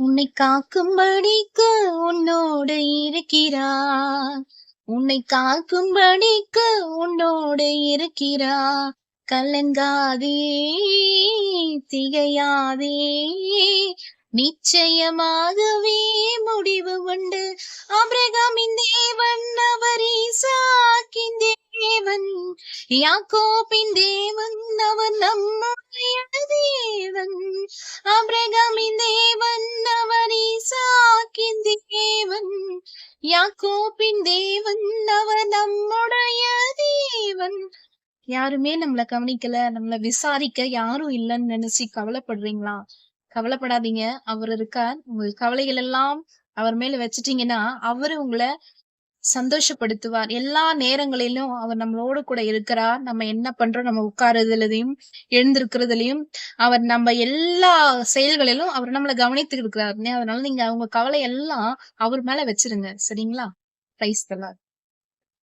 உன்னை காக்கும்படிக்கு உன்னோடு இருக்கிறார். உன்னை காக்கும்படிக்கு உன்னோடு இருக்கிறார். கலங்காதே, திகையாதே, நிச்சயமாகவே முடிவு உண்டு. ஆபிரகாமின் தேவன், அவர் ஈசாக்கின் தேவன், யாக்கோபின் தேவன், அவர் நம்முடைய தேவன். ஆபிரகாமின் தேவன், அவர் ஈசாக்கின் தேவன், யாக்கோபின் தேவன், அவர் நம்முடைய தேவன். யாருமே நம்மள கவனிக்கல, நம்மள விசாரிக்க யாரும் இல்லைன்னு நினைச்சு கவலைப்படுறீங்களா? கவலைப்படாதீங்க. அவர் இருக்கார். உங்க கவலைகள் எல்லாம் அவர் மேல வச்சுட்டீங்கன்னா, அவரு உங்கள சந்தோஷப்படுத்துவார். எல்லா நேரங்களிலும் அவர் நம்மளோடு கூட இருக்கிறார். நம்ம என்ன பண்றோம், நம்ம உட்காருறதுலயும், எழுந்திருக்கிறதுலயும், அவர் நம்ம எல்லா செயல்களிலும் அவர் நம்மள கவனித்து இருக்கிறார். அதனால நீங்க உங்க கவலை எல்லாம் அவர் மேல வச்சிருங்க. சரிங்களா? Praise the Lord.